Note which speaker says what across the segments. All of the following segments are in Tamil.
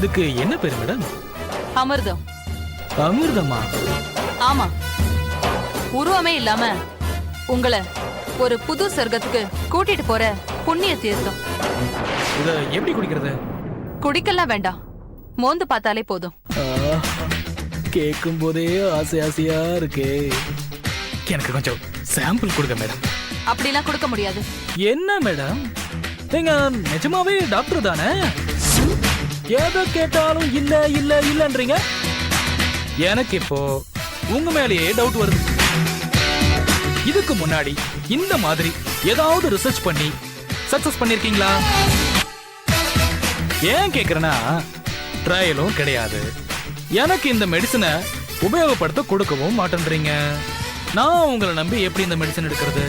Speaker 1: இதுக்கு என்ன பேரு மேடம்?
Speaker 2: அமிர்தம்.
Speaker 1: அமிர்தமா?
Speaker 2: ஆமா, உருவமே இல்லாம உங்களை ஒரு புது சொர்க்கத்துக்கு கூட்டிட்டு போற புண்ணிய தீர்த்தம்.
Speaker 1: இத எப்படி குடிக்கிறது?
Speaker 2: குடிக்கலாம் வேண்டாம், மோந்து பார்த்தாலே போதும்.
Speaker 1: கேட்கும் போதே ஆசை ஆசையா இருக்கே. எனக்கு கொஞ்சம் சாம்பிள் கொடுங்க மேடம்.
Speaker 2: அப்படிலாம் கொடுக்க முடியாது.
Speaker 1: என்ன மேடம், நீங்க நிஜமாவே டாக்டர் தானே? எதை கேட்டாலும் இல்ல இல்ல இல்லன்றீங்க. எனக்கு இப்போ உங்க மேலேயே டவுட் வருது. இதுக்கு முன்னாடி இந்த மாதிரி ஏதாவது ரிசர்ச் பண்ணி சக்சஸ் பண்ணிருக்கீங்களா? ஏன் கேக்குறேன்னா, ட்ரையலும் கிடையாது. எனக்கு இந்த மெடிசனை உபயோகப்படுத்த கொடுக்கவும் மாட்டேன்றீங்க. நான் உங்களை நம்பி எப்படி இந்த மெடிசன் எடுக்கிறது?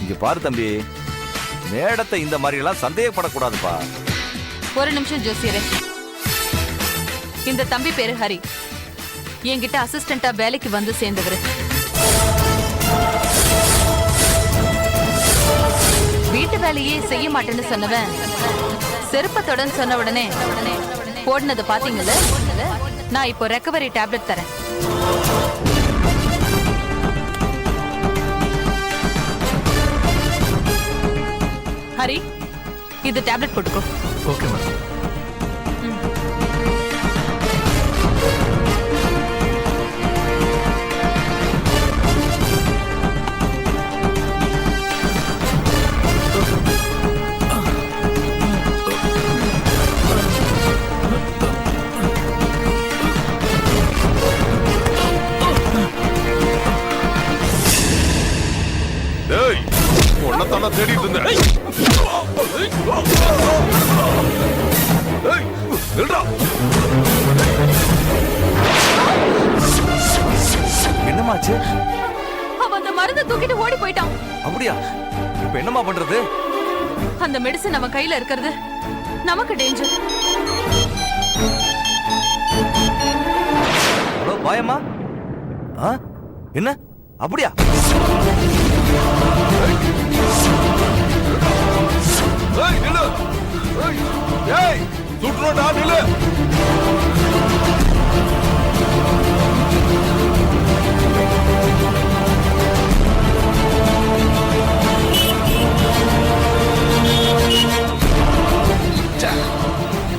Speaker 3: இங்க பாரு தம்பி, மேடத்தை இந்த மாதிரி எல்லாம் சந்தேகப்படக்கூடாதுப்பா.
Speaker 2: ஒரு நிமிஷம் ஜோசியரே, இந்த தம்பி பேரு ஹரி, என்கிட்ட அசிஸ்டண்டா வேலைக்கு வந்து சேர்ந்தவர். வீட்டு வேலையே செய்ய மாட்டேன்னு சொன்னவன் செருப்பத்துடன் சொன்ன உடனே போடுனது பாத்தீங்கல்ல. நான் இப்போ ரெக்கவரி டேப்லெட் தரேன். ஹரி, இது டேப்லெட் போட்டுக்கோ.
Speaker 1: Okay madam.
Speaker 4: தேடிட்டு இருந்தேன்.
Speaker 3: என்னமாச்சு?
Speaker 2: அவன் அந்த மருந்தை தூக்கிட்டு ஓடி போயிட்டான்.
Speaker 3: அப்படியா? இப்ப என்னமா பண்றது?
Speaker 2: அந்த மெடிசன் அவன் கையில இருக்கிறது நமக்கு டேஞ்சர்.
Speaker 3: ஹலோ பாயம்மா, என்ன அப்படியா?
Speaker 4: சுற்றுடா நில்லு.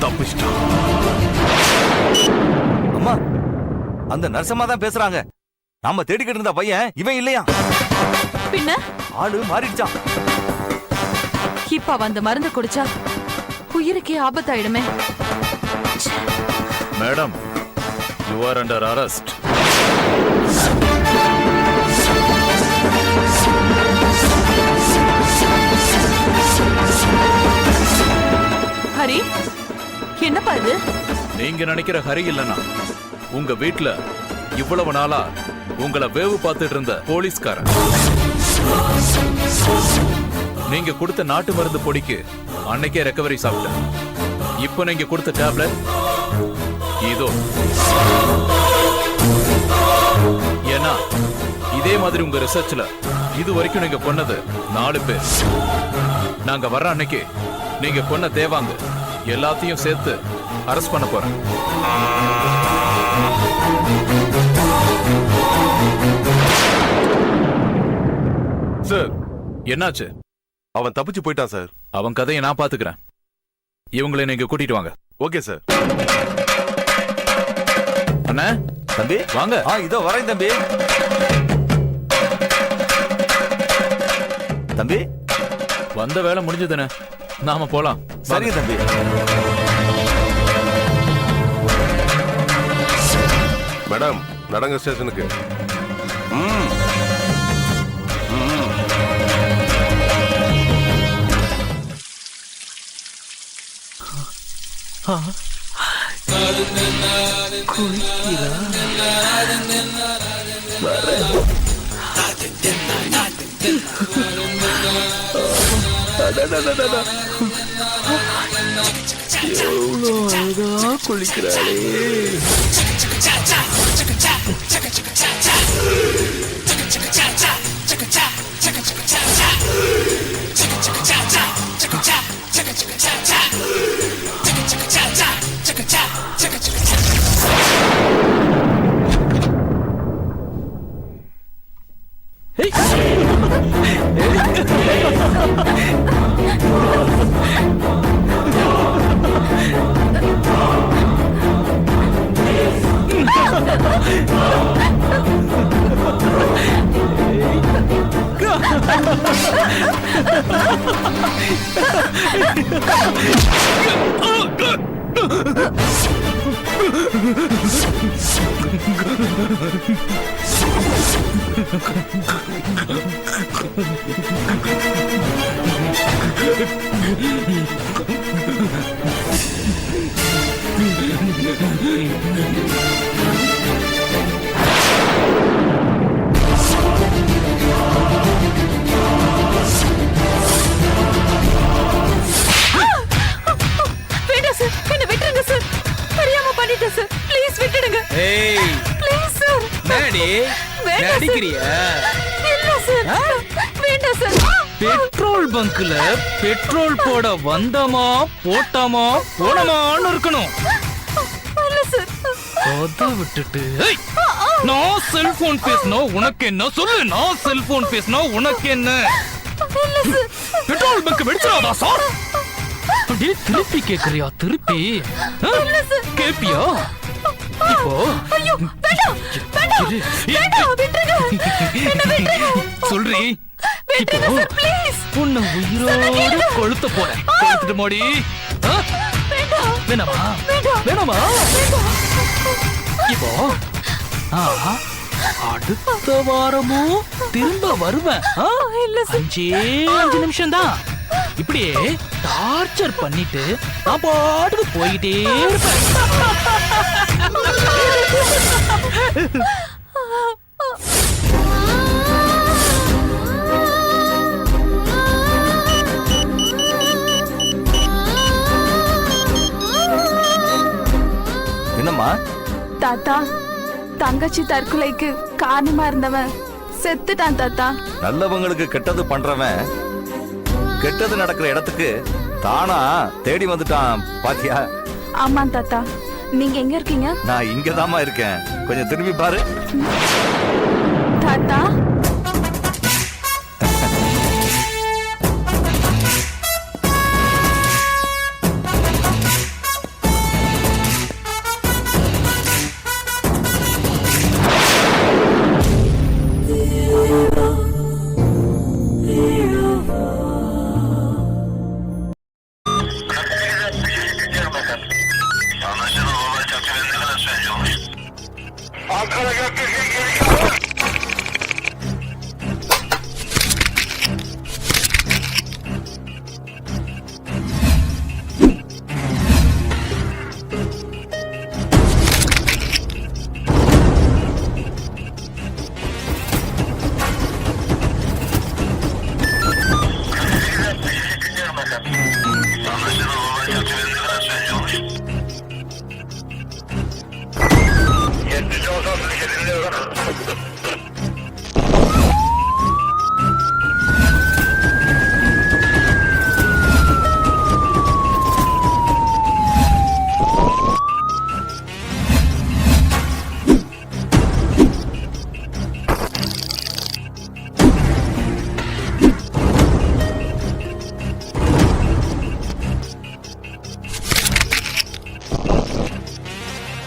Speaker 3: தப்பிச்சிட்டான். அம்மா, அந்த நர்சம்மா தான் பேசுறாங்க. நாம தேடிக்கிட்டு இருந்த பையன் இவன் இல்லையா?
Speaker 2: பின்ன
Speaker 3: ஆளு மாறிடுச்சான்.
Speaker 2: இப்ப அந்த மருந்து குடிச்சா உயிருக்கே ஆபத்தாயிடுமே.
Speaker 4: Madam, you are under arrest.
Speaker 2: Hari, என்னப்பா இது?
Speaker 4: நீங்க நினைக்கிற ஹரி இல்லனா, உங்க வீட்டுல இவ்வளவு நாளா உங்களை வேவு பார்த்துட்டு இருந்த போலீஸ்காரன். நீங்க கொடுத்த நாட்டு மருந்து பொடிக்கு அன்னைக்கே ரெக்கவரி சாப்பிட்டேன். இப்போ நீங்க கொடுத்த டேப்லெட் இதோ. ஏன்னா இதே மாதிரி உங்க ரிசர்ச்ல இது வரைக்கும் நீங்க கொன்னது 4 பேர். நாங்க வர்ற அன்னைக்கு நீங்க கொன்ன தேவாங்க எல்லாத்தையும் சேர்த்து அரெஸ்ட் பண்ண போறேன்.
Speaker 5: சார்,
Speaker 4: என்னாச்சு?
Speaker 5: அவன் தப்பிச்சு போயிட்டான் சார்.
Speaker 4: அவன் கதையை நான் பாத்துக்கிறேன். இவங்களை நீங்க கூட்டிட்டு வாங்க.
Speaker 5: Okay sir.
Speaker 4: அண்ணா,
Speaker 3: தம்பி
Speaker 4: வாங்க.
Speaker 3: இதோ வரேன் தம்பி. தம்பி,
Speaker 4: வந்த வேலை முடிஞ்சதுன்னு நாம போலாம்.
Speaker 3: சரிங்க தம்பி.
Speaker 5: மேடம், நடங்க ஸ்டேஷனுக்கு.
Speaker 1: எவ்வளோ அழகா குளிக்கிறாளே.
Speaker 2: வேண்டாம் சார், என்ன விட்டுருங்க சார். தெரியாம பண்ணிட்டேன் சார். ப்ளீஸ் விட்டுடுங்க.
Speaker 1: ஏய்
Speaker 2: ப்ளீஸ் சார்.
Speaker 1: நாடி
Speaker 2: வேண்டாம் சார்.
Speaker 1: நடிக்கிறியா?
Speaker 2: இல்ல சார். வேண்டாம் சார்.
Speaker 1: பெட்ரோல் பங்க்ல பெட்ரோல் போட வந்தமா போட்டாமா போனமான்னு இருக்கணும்.
Speaker 2: இல்ல சார்.
Speaker 1: அத விட்டுட்டு ஏய், நான் செல்போன் பேசினா உனக்கு என்ன? சொல்லு, நான் செல்போன் பேசினா உனக்கு என்ன?
Speaker 2: இல்ல சார்.
Speaker 1: பெட்ரோல் பங்க் வெடிச்சாதா சார்? அப்படியே திருப்பி கேக்குறியா? திருப்பி ஆ? கேப்பியா? இப்போ
Speaker 2: ஐயோ, வேண்டாம். வேண்டாம்.
Speaker 1: இரு.
Speaker 2: வேண்டாம், விட்டுருங்க. என்ன விட்டுருங்க.
Speaker 1: சொல்றி, இப்போ
Speaker 2: விட்டுருங்க சார், ப்ளீஸ்.
Speaker 1: உன்னை உயிரோட கொளுத்த போறேன். கொளுத்துட்டு மோடி. ஆ?
Speaker 2: வேண்டாம்.
Speaker 1: வேணாமா?
Speaker 2: வேண்டாம்.
Speaker 1: வேணாமா?
Speaker 2: வேண்டாம்.
Speaker 1: இப்போ ஆ, அடுத்த வாரமும் திரும்ப வருவேன். ஆ?
Speaker 2: இல்ல சார்.
Speaker 1: 5 நிமிஷம் தான். இப்படியே டார்ச்சர் பண்ணிட்டு நான் பாட்டுக்கு போயிட்டே இருப்பேன்.
Speaker 3: என்னம்மா?
Speaker 6: தாத்தா, தங்கச்சி தற்கொலைக்கு காரணமா இருந்தவன் செத்துட்டான் தாத்தா.
Speaker 3: நல்லவங்களுக்கு கெட்டது பண்றவன் கெட்டது நடக்கிற இடத்துக்கு தானா தேடி வந்துட்டான் பாத்தியா?
Speaker 6: ஆமா தாத்தா. நீங்க எங்க இருக்கீங்க
Speaker 3: நான் இங்கதாம்மா இருக்கேன். கொஞ்சம் திரும்பி பாரு.
Speaker 6: தாத்தா?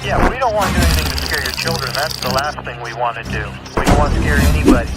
Speaker 7: Yeah, we don't want to do anything to scare your children. That's the last thing we want to do. We don't want to scare anybody.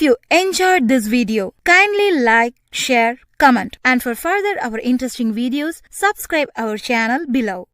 Speaker 8: you enjoyed this video, kindly like, share, comment, and for further our interesting videos, subscribe our channel below.